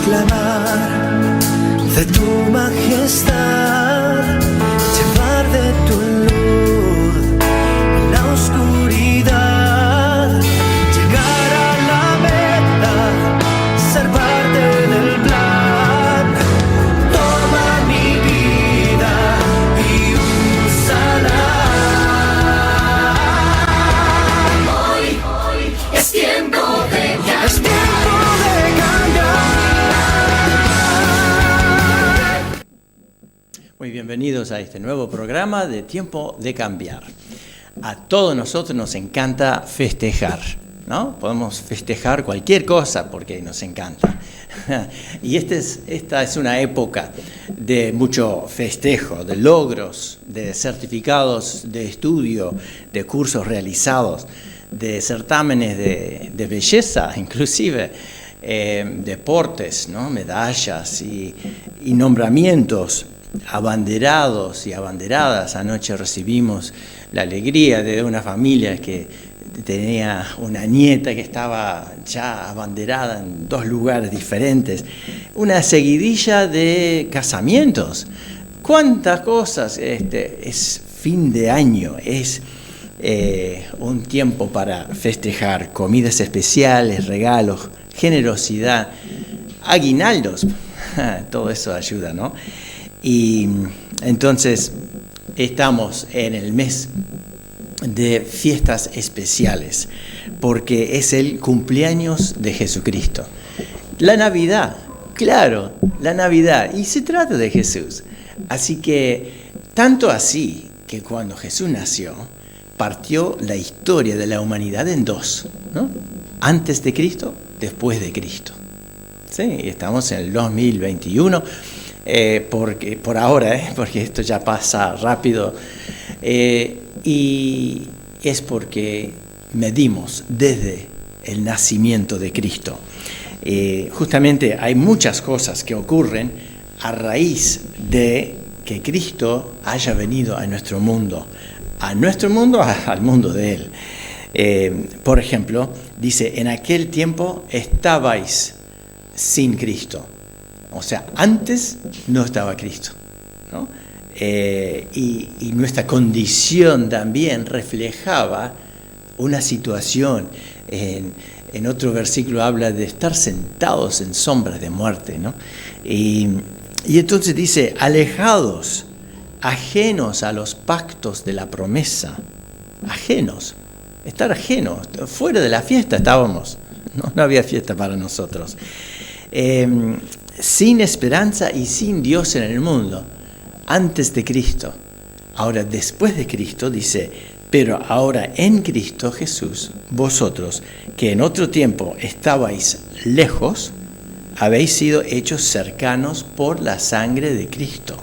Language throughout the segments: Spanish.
proclamar de tu majestad, llevar de tu luz en la oscuridad, llegar a la meta, ser parte del plan. Toma mi vida y úsala. Hoy es tiempo de cambiar. Es tiempo de Muy bienvenidos a este nuevo programa de Tiempo de Cambiar. A todos nosotros nos encanta festejar, ¿no? Podemos festejar cualquier cosa porque nos encanta. Y esta es una época de mucho festejo, de logros, de certificados de estudio, de cursos realizados, de certámenes de belleza, inclusive deportes, ¿no? Medallas y nombramientos, abanderados y abanderadas. Anoche recibimos la alegría de una familia que tenía una nieta que estaba ya abanderada en 2 lugares diferentes. Una seguidilla de casamientos. ¿Cuántas cosas? Es fin de año, es un tiempo para festejar, comidas especiales, regalos, generosidad, aguinaldos. Todo eso ayuda, ¿no? Y entonces estamos en el mes de fiestas especiales, porque es el cumpleaños de Jesucristo. La Navidad, claro, la Navidad, y se trata de Jesús. Así que, tanto así, que cuando Jesús nació, partió la historia de la humanidad en 2, ¿no? Antes de Cristo, después de Cristo. Sí, estamos en el 2021. Por ahora, porque esto ya pasa rápido, y es porque medimos desde el nacimiento de Cristo. Justamente hay muchas cosas que ocurren a raíz de que Cristo haya venido a nuestro mundo, al mundo de Él. Por ejemplo, dice, en aquel tiempo estabais sin Cristo. O sea, antes no estaba Cristo, ¿no? Y nuestra condición también reflejaba una situación. En otro versículo habla de estar sentados en sombras de muerte, ¿no? Y entonces dice, alejados, ajenos a los pactos de la promesa. Ajenos, estar ajenos, fuera de la fiesta estábamos. No había fiesta para nosotros. Sin esperanza y sin Dios en el mundo, antes de Cristo. Ahora, después de Cristo, dice, pero ahora en Cristo Jesús, vosotros, que en otro tiempo estabais lejos, habéis sido hechos cercanos por la sangre de Cristo.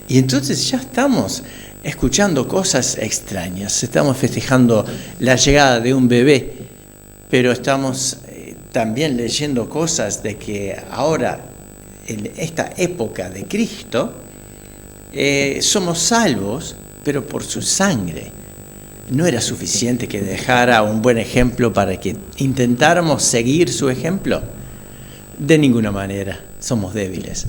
Y entonces ya estamos escuchando cosas extrañas, estamos festejando la llegada de un bebé, pero estamos también leyendo cosas de que ahora, en esta época de Cristo, somos salvos, pero por su sangre. ¿No era suficiente que dejara un buen ejemplo para que intentáramos seguir su ejemplo? De ninguna manera, somos débiles.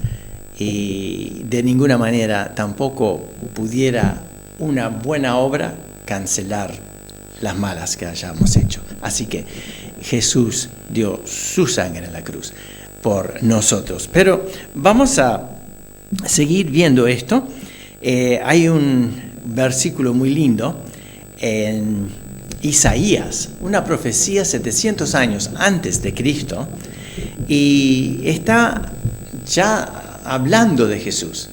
Y de ninguna manera tampoco pudiera una buena obra cancelar las malas que hayamos hecho. Así que Jesús dio su sangre en la cruz por nosotros. Pero vamos a seguir viendo esto. Hay un versículo muy lindo en Isaías, una profecía 700 años antes de Cristo, y está ya hablando de Jesús.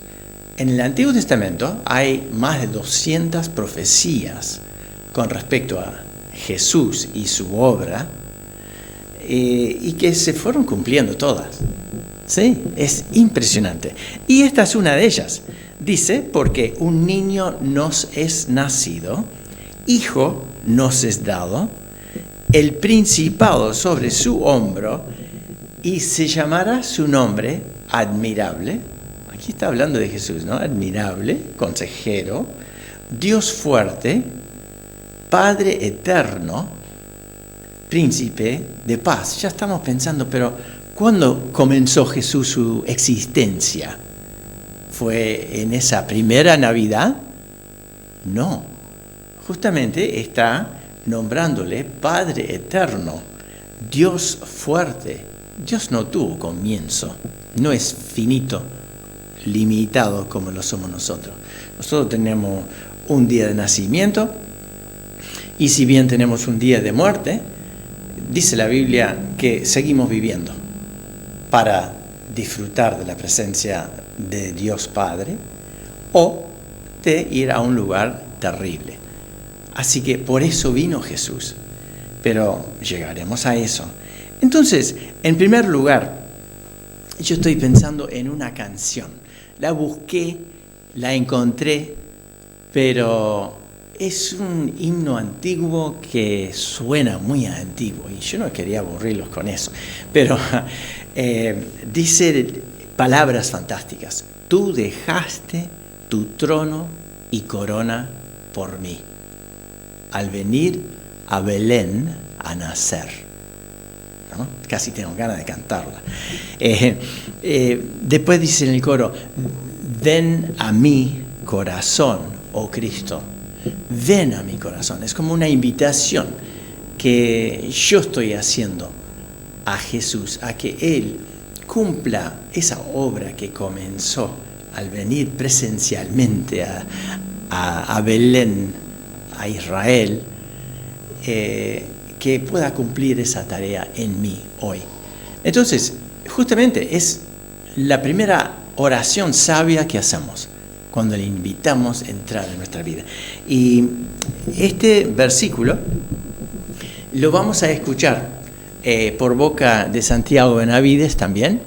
En el Antiguo Testamento hay más de 200 profecías con respecto a Jesús y su obra, y que se fueron cumpliendo todas. Sí, es impresionante. Y esta es una de ellas. Dice, porque un niño nos es nacido, hijo nos es dado, el principado sobre su hombro, y se llamará su nombre admirable. Aquí está hablando de Jesús, ¿no? Admirable, consejero, Dios fuerte, Padre eterno, príncipe de paz. Ya estamos pensando, pero ¿Cuándo comenzó Jesús su existencia? ¿Fue en esa primera Navidad? No. Justamente está nombrándole Padre Eterno, Dios fuerte. Dios no tuvo comienzo, no es finito, limitado como lo somos nosotros. Nosotros tenemos un día de nacimiento y si bien tenemos un día de muerte, dice la Biblia que seguimos viviendo para disfrutar de la presencia de Dios Padre o de ir a un lugar terrible. Así que por eso vino Jesús, pero llegaremos a eso. Entonces, en primer lugar, yo estoy pensando en una canción. La busqué, la encontré, pero es un himno antiguo que suena muy antiguo y yo no quería aburrirlos con eso. Pero dice palabras fantásticas. Tú dejaste tu trono y corona por mí, al venir a Belén a nacer. ¿No? Casi tengo ganas de cantarla. Después dice en el coro, ven a mi corazón, oh Cristo, ven a mi corazón. Es como una invitación que yo estoy haciendo a Jesús, a que Él cumpla esa obra que comenzó al venir presencialmente a Belén, a Israel, que pueda cumplir esa tarea en mí hoy. Entonces, justamente es la primera oración sabia que hacemos cuando le invitamos a entrar en nuestra vida. Y este versículo lo vamos a escuchar por boca de Santiago Benavides también,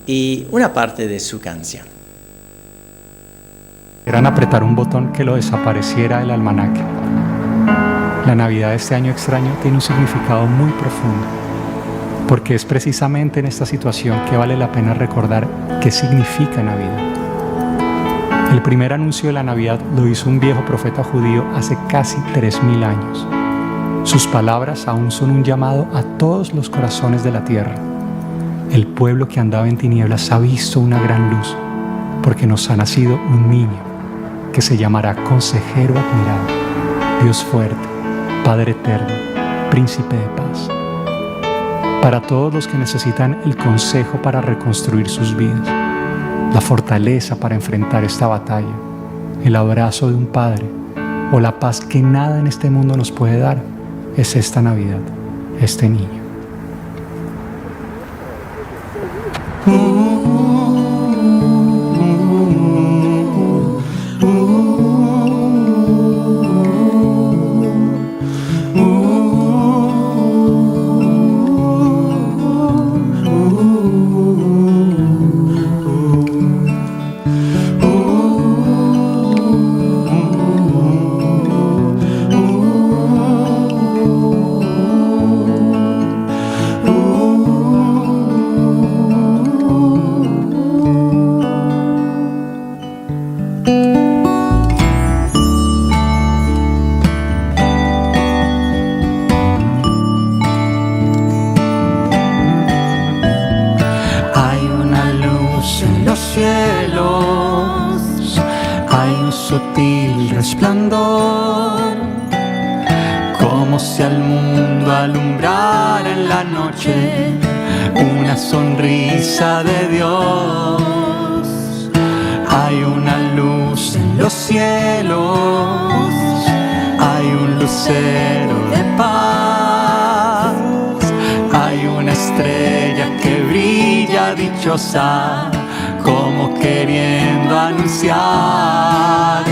y una parte de su canción. Eran apretar un botón que lo desapareciera del almanaque. La Navidad de este año extraño tiene un significado muy profundo, porque es precisamente en esta situación que vale la pena recordar qué significa Navidad. El primer anuncio de la Navidad lo hizo un viejo profeta judío hace casi 3000 años. Sus palabras aún son un llamado a todos los corazones de la tierra. El pueblo que andaba en tinieblas ha visto una gran luz, porque nos ha nacido un niño que se llamará Consejero Admirado, Dios Fuerte, Padre Eterno, Príncipe de Paz. Para todos los que necesitan el consejo para reconstruir sus vidas, la fortaleza para enfrentar esta batalla, el abrazo de un Padre o la paz que nada en este mundo nos puede dar, es esta Navidad, este niño. Sutil resplandor, como si al mundo alumbrara en la noche una sonrisa de Dios. Hay una luz en los cielos, hay un lucero de paz, hay una estrella que brilla dichosa, como queriendo anunciar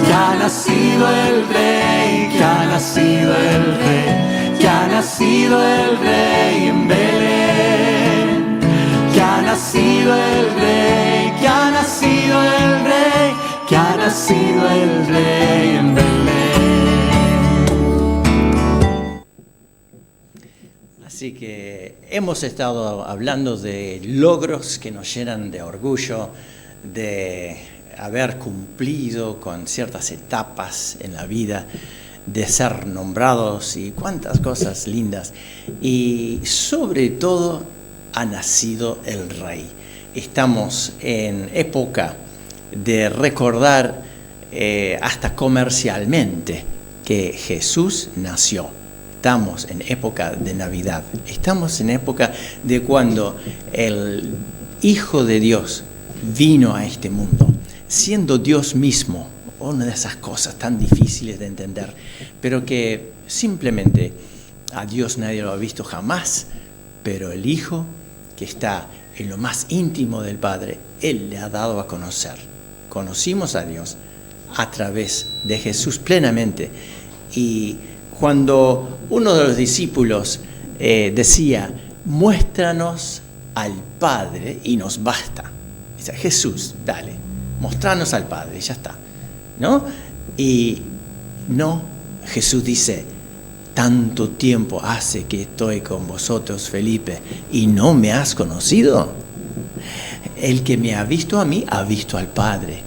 que ha nacido el Rey, que ha nacido el Rey, que ha nacido el Rey en Belén, que ha nacido el Rey, que ha nacido el Rey, que ha nacido el Rey en Belén. Así que hemos estado hablando de logros que nos llenan de orgullo, de haber cumplido con ciertas etapas en la vida, de ser nombrados y cuántas cosas lindas. Y sobre todo ha nacido el Rey. Estamos en época de recordar hasta comercialmente que Jesús nació. Estamos en época de Navidad. Estamos en época de cuando el Hijo de Dios vino a este mundo, siendo Dios mismo. Una de esas cosas tan difíciles de entender, pero que simplemente a Dios nadie lo ha visto jamás, pero el Hijo, que está en lo más íntimo del Padre, Él le ha dado a conocer. Conocimos a Dios a través de Jesús plenamente. Y cuando uno de los discípulos decía, muéstranos al Padre y nos basta. Dice, Jesús, dale, mostranos al Padre y ya está. ¿No? Y no, Jesús dice, tanto tiempo hace que estoy con vosotros, Felipe, y no me has conocido. El que me ha visto a mí, ha visto al Padre.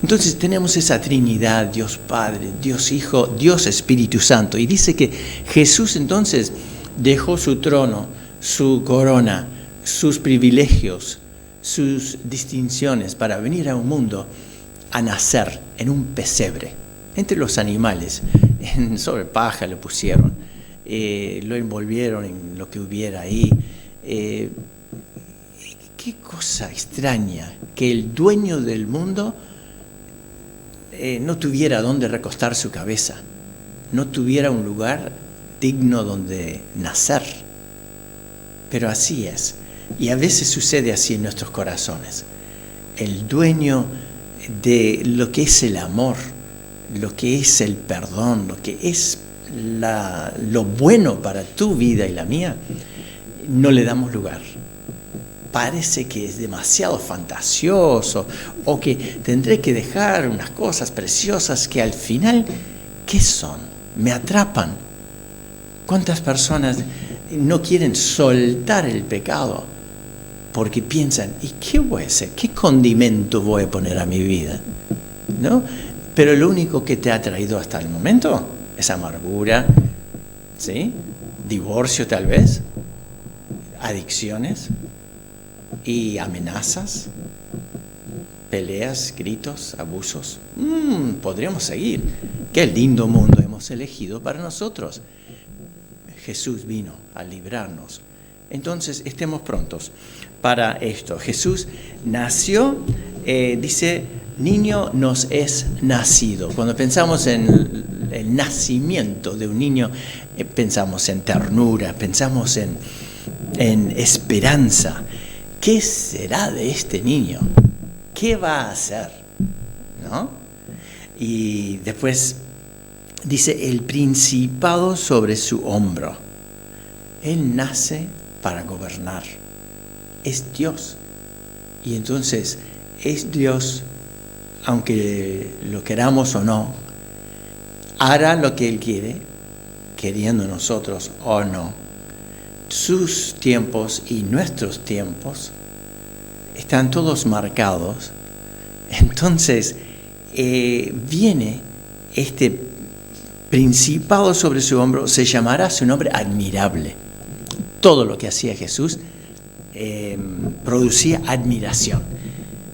Entonces tenemos esa Trinidad, Dios Padre, Dios Hijo, Dios Espíritu Santo. Y dice que Jesús entonces dejó su trono, su corona, sus privilegios, sus distinciones para venir a un mundo a nacer en un pesebre, entre los animales, sobre paja lo pusieron, lo envolvieron en lo que hubiera ahí. Qué cosa extraña que el dueño del mundo no tuviera donde recostar su cabeza, no tuviera un lugar digno donde nacer. Pero así es, y a veces sucede así en nuestros corazones. El dueño de lo que es el amor, lo que es el perdón, lo que es lo bueno para tu vida y la mía, no le damos lugar. Parece que es demasiado fantasioso o que tendré que dejar unas cosas preciosas que al final, ¿qué son? Me atrapan. ¿Cuántas personas no quieren soltar el pecado porque piensan, ¿y qué voy a hacer? ¿Qué condimento voy a poner a mi vida? ¿No? Pero lo único que te ha traído hasta el momento es amargura, ¿sí? Divorcio tal vez, adicciones y amenazas, peleas, gritos, abusos. Podríamos seguir. Qué lindo mundo hemos elegido para nosotros. Jesús vino a librarnos. Entonces, estemos prontos para esto. Jesús nació, dice, niño nos es nacido. Cuando pensamos en el nacimiento de un niño, pensamos en ternura, pensamos en esperanza. ¿Qué será de este niño? ¿Qué va a hacer? ¿No? Y después dice, el principado sobre su hombro. Él nace para gobernar. Es Dios. Y entonces es Dios, aunque lo queramos o no, hará lo que Él quiere, queriendo nosotros o no. Sus tiempos y nuestros tiempos están todos marcados. Entonces viene este principado sobre su hombro, se llamará su nombre admirable. Todo lo que hacía Jesús producía admiración.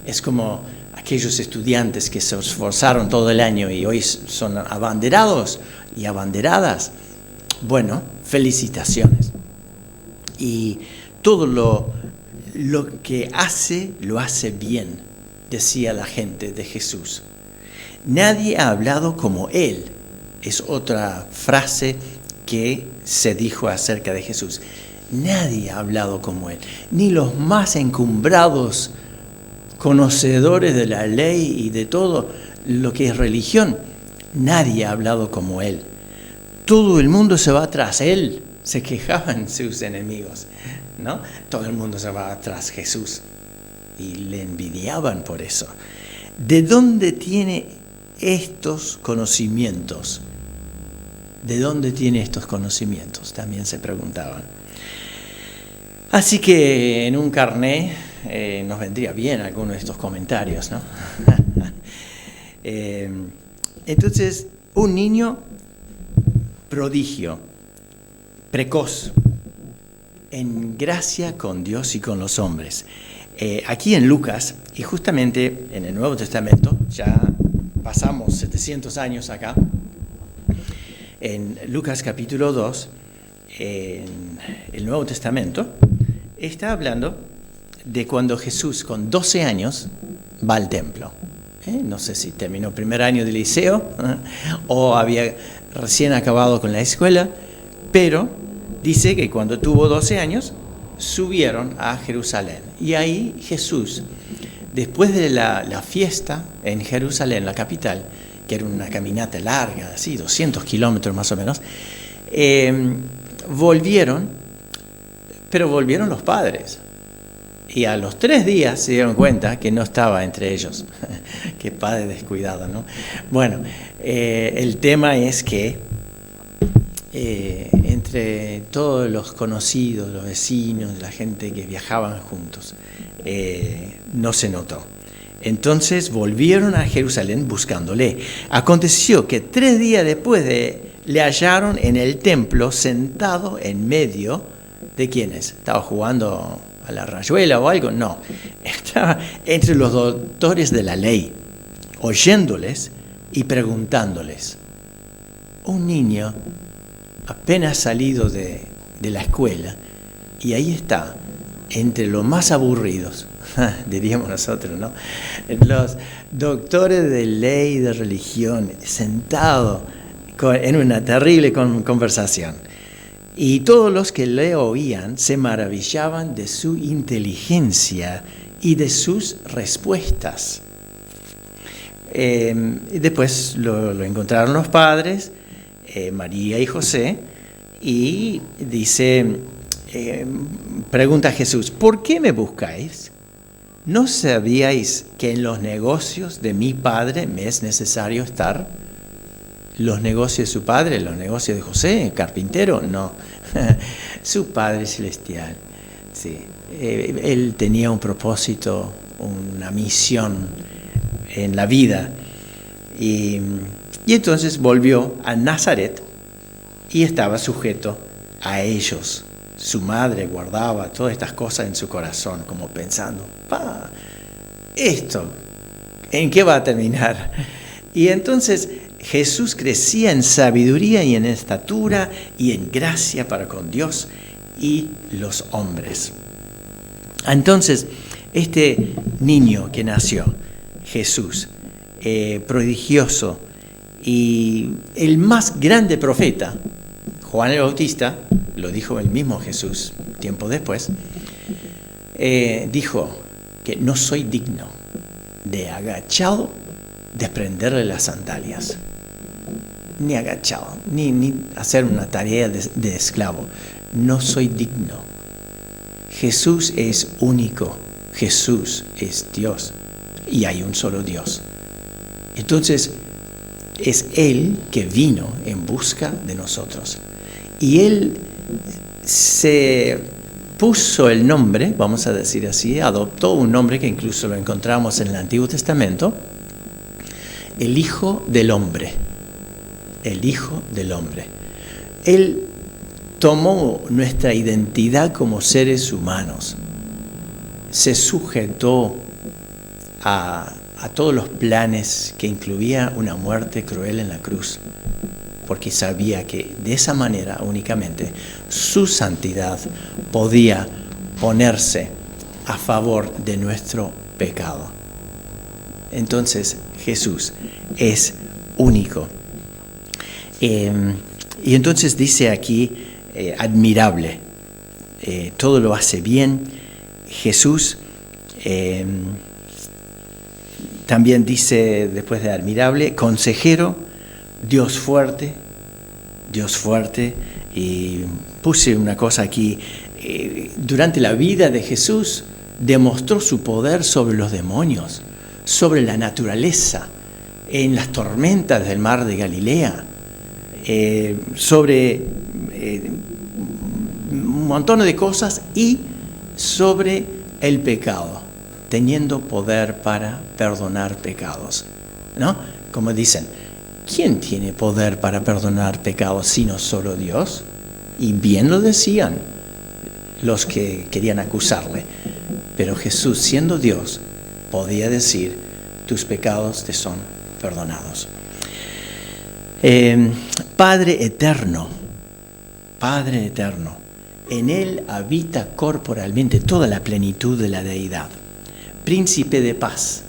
Es como aquellos estudiantes que se esforzaron todo el año y hoy son abanderados y abanderadas. Bueno, felicitaciones. Y todo lo que hace, lo hace bien, decía la gente de Jesús. Nadie ha hablado como Él. Es otra frase que se dijo acerca de Jesús. Nadie ha hablado como Él. Ni los más encumbrados conocedores de la ley y de todo lo que es religión. Nadie ha hablado como Él. Todo el mundo se va tras Él. Se quejaban sus enemigos, ¿no? Todo el mundo se va tras Jesús y le envidiaban por eso. ¿De dónde tiene estos conocimientos? ¿De dónde tiene estos conocimientos? También se preguntaban. Así que en un carné nos vendría bien alguno de estos comentarios, ¿no? Entonces, un niño prodigio, precoz, en gracia con Dios y con los hombres. Aquí en Lucas, y justamente en el Nuevo Testamento, ya pasamos 700 años acá, en Lucas capítulo 2, en el Nuevo Testamento, está hablando de cuando Jesús con 12 años va al templo. No sé si terminó el primer año de liceo o había recién acabado con la escuela, pero dice que cuando tuvo 12 años subieron a Jerusalén. Y ahí Jesús, después de la fiesta en Jerusalén, la capital, que era una caminata larga, así 200 kilómetros más o menos, volvieron los padres. Y a los 3 días se dieron cuenta que no estaba entre ellos. Qué padre descuidado, ¿no? Bueno, el tema es que entre todos los conocidos, los vecinos, la gente que viajaban juntos, no se notó. Entonces volvieron a Jerusalén buscándole. Aconteció que 3 días después le hallaron en el templo sentado en medio de ¿quiénes? ¿Estaba jugando a la rayuela o algo? No, estaba entre los doctores de la ley, oyéndoles y preguntándoles. Un niño apenas salido de la escuela, y ahí está, entre los más aburridos, diríamos nosotros, ¿no? Los doctores de ley y de religión, sentados en una terrible conversación. Y todos los que le oían se maravillaban de su inteligencia y de sus respuestas. Y después lo encontraron los padres, María y José, y dice, pregunta a Jesús, ¿por qué me buscáis? ¿No sabíais que en los negocios de mi padre me es necesario estar? ¿Los negocios de su padre, los negocios de José, el carpintero? No, su Padre Celestial. Sí. Él tenía un propósito, una misión en la vida. Y entonces volvió a Nazaret y estaba sujeto a ellos. Su madre guardaba todas estas cosas en su corazón, como pensando, esto, ¿en qué va a terminar? Y entonces Jesús crecía en sabiduría y en estatura y en gracia para con Dios y los hombres. Entonces, este niño que nació, Jesús, prodigioso y el más grande profeta, Juan el Bautista, lo dijo el mismo Jesús tiempo después, dijo que no soy digno de agachado desprenderle las sandalias, ni agachado, ni hacer una tarea de esclavo. No soy digno. Jesús es único, Jesús es Dios y hay un solo Dios. Entonces es Él que vino en busca de nosotros y Él se puso el nombre, vamos a decir así, adoptó un nombre que incluso lo encontramos en el Antiguo Testamento, el Hijo del Hombre. El Hijo del Hombre. Él tomó nuestra identidad como seres humanos, se sujetó a todos los planes que incluía una muerte cruel en la cruz, porque sabía que de esa manera únicamente su santidad podía ponerse a favor de nuestro pecado. Entonces Jesús es único. Y entonces dice aquí, admirable, todo lo hace bien. Jesús también dice, después de admirable, consejero, Dios fuerte, y puse una cosa aquí, durante la vida de Jesús demostró su poder sobre los demonios, sobre la naturaleza, en las tormentas del mar de Galilea, sobre un montón de cosas y sobre el pecado, teniendo poder para perdonar pecados, ¿no? Como dicen, ¿quién tiene poder para perdonar pecados sino solo Dios? Y bien lo decían los que querían acusarle. Pero Jesús, siendo Dios, podía decir, tus pecados te son perdonados. Padre eterno, en Él habita corporalmente toda la plenitud de la deidad. Príncipe de paz,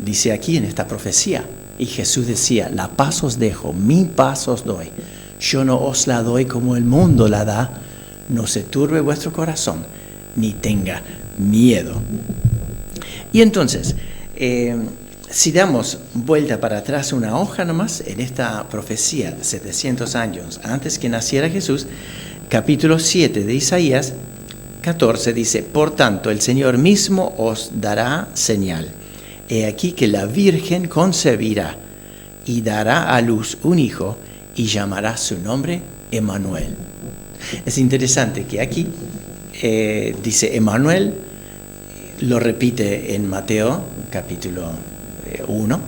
dice aquí en esta profecía. Y Jesús decía, la paz os dejo, mi paz os doy. Yo no os la doy como el mundo la da. No se turbe vuestro corazón, ni tenga miedo. Y entonces, si damos vuelta para atrás una hoja nomás, en esta profecía, 700 años antes que naciera Jesús, capítulo 7 de Isaías 14 dice, por tanto, el Señor mismo os dará señal. He aquí que la Virgen concebirá y dará a luz un hijo y llamará su nombre Emmanuel. Es interesante que aquí dice Emmanuel, lo repite en Mateo capítulo 1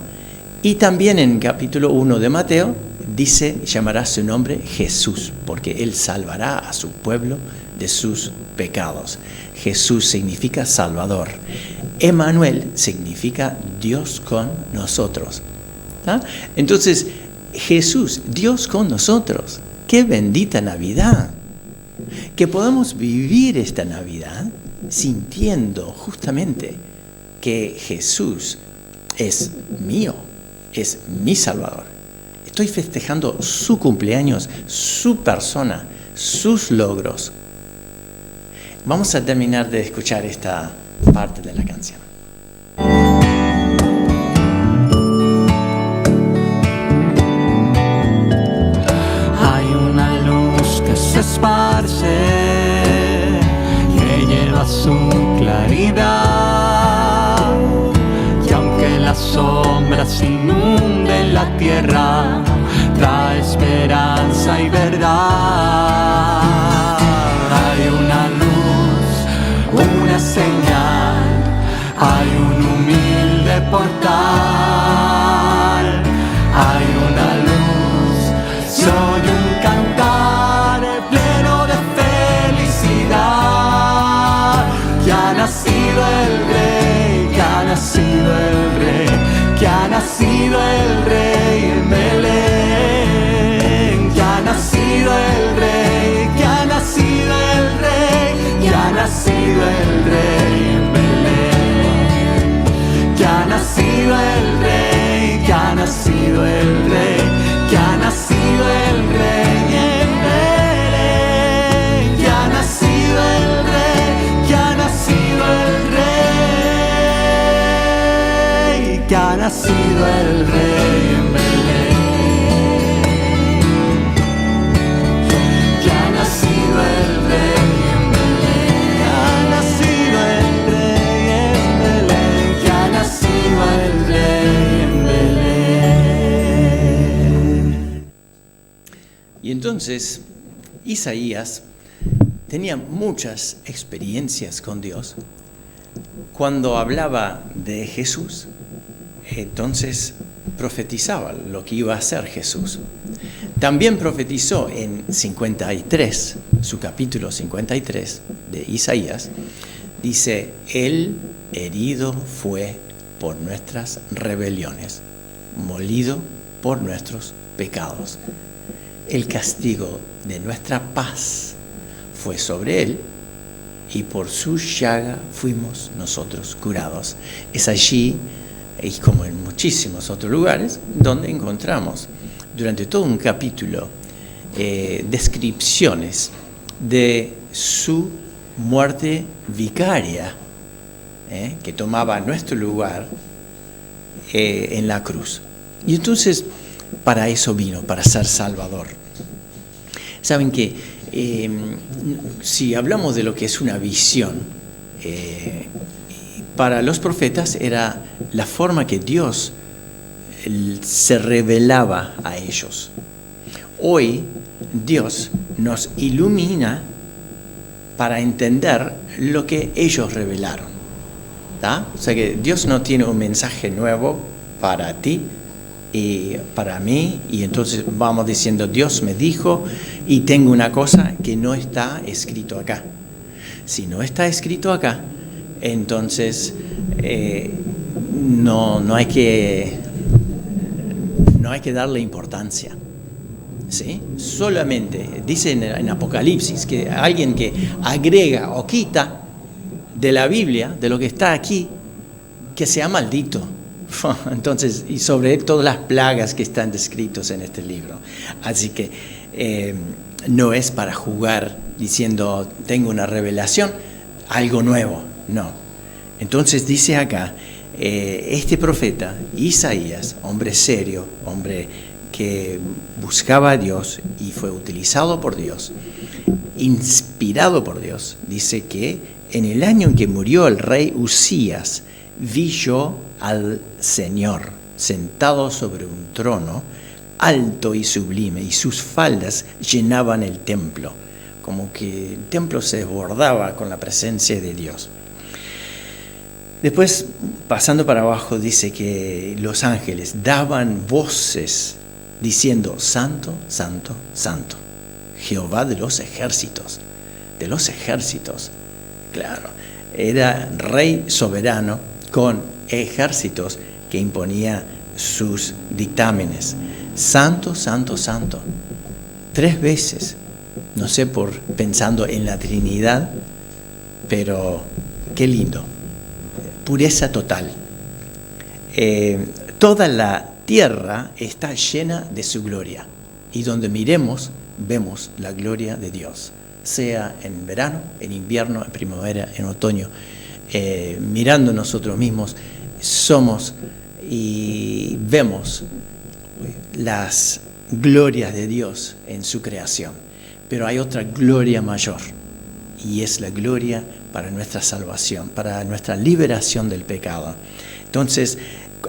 y también en capítulo 1 de Mateo dice, llamará su nombre Jesús, porque Él salvará a su pueblo de sus pecados. Jesús significa Salvador. Emmanuel significa Dios con nosotros. ¿Ah? Entonces, Jesús, Dios con nosotros. ¡Qué bendita Navidad! Que podamos vivir esta Navidad sintiendo justamente que Jesús es mío, es mi Salvador. Estoy festejando su cumpleaños, su persona, sus logros. Vamos a terminar de escuchar esta parte de la canción. Hay una luz que se esparce, que lleva su claridad, y aunque las sombras inunden la tierra, trae esperanza y verdad. Hay una luz, una señal, hay un humilde portal, hay una luz, soy un cantar pleno de felicidad, que ha nacido el rey, que ha nacido el rey, que ha nacido el rey en Belén, que ha nacido el rey, que ha nacido el rey, que ha nacido el rey en Belén, que ha nacido el rey, que ha nacido el rey, que ha nacido el rey en Belén, que ha nacido el rey, que ha nacido el rey, que ha nacido el rey en Belén, que ha nacido el rey en Belén, que ha nacido el rey en Belén, que ha nacido el rey en Belén. Y entonces, Isaías tenía muchas experiencias con Dios. Cuando hablaba de Jesús, entonces profetizaba lo que iba a hacer Jesús. También profetizó en 53, su capítulo 53 de Isaías, dice, Él herido fue por nuestras rebeliones, molido por nuestros pecados. El castigo de nuestra paz fue sobre Él, y por su llaga fuimos nosotros curados. Es allí, y como en muchísimos otros lugares, donde encontramos durante todo un capítulo descripciones de su muerte vicaria, que tomaba nuestro lugar en la cruz. Y entonces, para eso vino, para ser Salvador. Saben que si hablamos de lo que es una visión, para los profetas era la forma que Dios se revelaba a ellos. Hoy Dios nos ilumina para entender lo que ellos revelaron. ¿Tá? O sea que Dios no tiene un mensaje nuevo para ti y para mí, y entonces vamos diciendo, Dios me dijo y tengo una cosa que no está escrito acá. Si no está escrito acá, entonces no hay que darle importancia. ¿Sí? Solamente dice en Apocalipsis que alguien que agrega o quita de la Biblia, de lo que está aquí, que sea maldito. Entonces, y sobre él todas las plagas que están descritas en este libro. Así que no es para jugar diciendo tengo una revelación, algo nuevo, no. Entonces dice acá, este profeta Isaías, hombre serio, hombre que buscaba a Dios y fue utilizado por Dios, inspirado por Dios, dice que en el año en que murió el rey Usías, vi yo al Señor sentado sobre un trono alto y sublime, y sus faldas llenaban el templo, como que el templo se desbordaba con la presencia de Dios. Después, pasando para abajo, dice que los ángeles daban voces diciendo, Santo, Santo, Santo, Jehová de los ejércitos. De los ejércitos, claro, era rey soberano con ejércitos que imponía sus dictámenes. Santo, Santo, Santo. 3 veces, no sé, pensando en la Trinidad, pero qué lindo. Pureza total. Toda la tierra está llena de su gloria, y donde miremos, vemos la gloria de Dios, sea en verano, en invierno, en primavera, en otoño. Mirando nosotros mismos, somos y vemos las glorias de Dios en su creación. Pero hay otra gloria mayor, y es la gloria para nuestra salvación, para nuestra liberación del pecado. Entonces,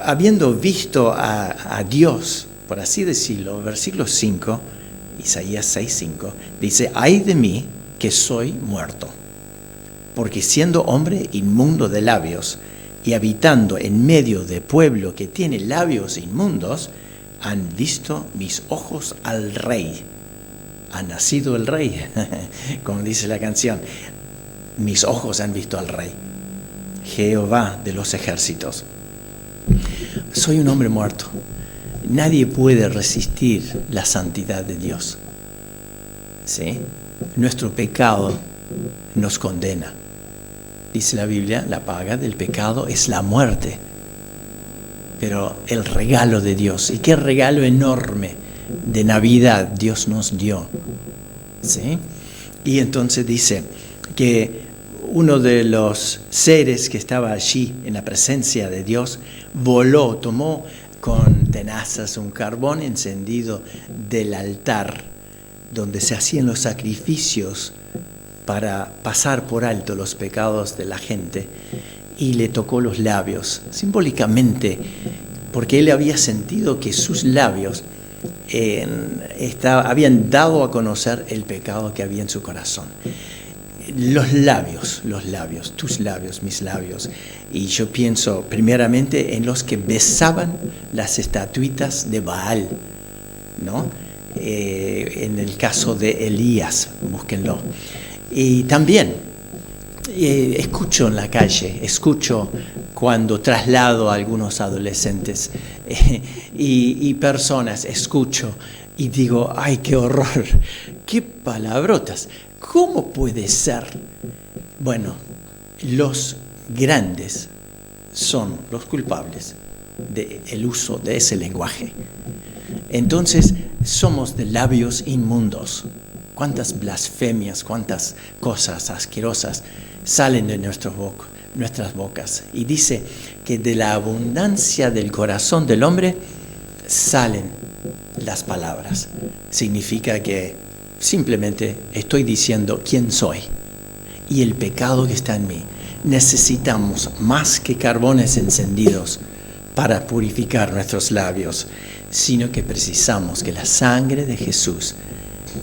habiendo visto a Dios, por así decirlo, versículo 5, Isaías 6:5, dice, ay de mí que soy muerto, porque siendo hombre inmundo de labios y habitando en medio de pueblo que tiene labios inmundos, han visto mis ojos al Rey. Ha nacido el Rey, como dice la canción. Mis ojos han visto al Rey, Jehová de los ejércitos. Soy un hombre muerto. Nadie puede resistir la santidad de Dios. ¿Sí? Nuestro pecado nos condena. Dice la Biblia, la paga del pecado es la muerte. Pero el regalo de Dios, y qué regalo enorme de Navidad Dios nos dio. ¿Sí? Y entonces dice que uno de los seres que estaba allí en la presencia de Dios voló, tomó con tenazas un carbón encendido del altar donde se hacían los sacrificios para pasar por alto los pecados de la gente, y le tocó los labios, simbólicamente, porque él había sentido que sus labios habían dado a conocer el pecado que había en su corazón. Los labios, tus labios, mis labios. Y yo pienso primeramente en los que besaban las estatuitas de Baal, ¿no? En el caso de Elías, búsquenlo. Y también escucho en la calle, escucho cuando traslado a algunos adolescentes y personas, escucho y digo, ¡ay, qué horror! ¡Qué palabrotas! ¿Cómo puede ser? Bueno, los grandes son los culpables del uso de ese lenguaje. Entonces, somos de labios inmundos. Cuántas blasfemias, cuántas cosas asquerosas salen de nuestras bocas. Y dice que de la abundancia del corazón del hombre salen las palabras. Significa que simplemente estoy diciendo quién soy y el pecado que está en mí. Necesitamos más que carbones encendidos para purificar nuestros labios, sino que precisamos que la sangre de Jesús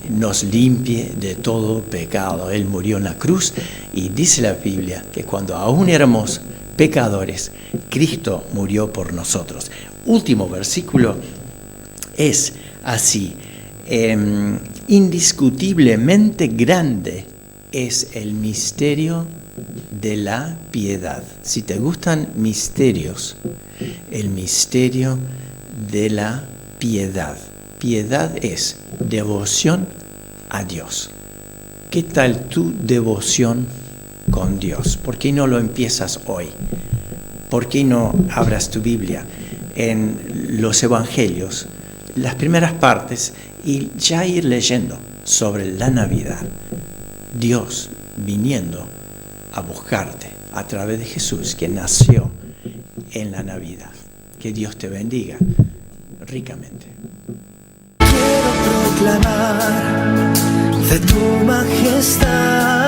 nos limpie de todo pecado. Él murió en la cruz y dice la Biblia que cuando aún éramos pecadores, Cristo murió por nosotros. Último versículo es así: indiscutiblemente grande es el misterio de la piedad. Si te gustan misterios, el misterio de la piedad. Piedad es devoción a Dios. ¿Qué tal tu devoción con Dios? ¿Por qué no lo empiezas hoy? ¿Por qué no abras tu Biblia en los Evangelios, las primeras partes, y ya ir leyendo sobre la Navidad? Dios viniendo a buscarte a través de Jesús, que nació en la Navidad. Que Dios te bendiga ricamente. Quiero proclamar de tu majestad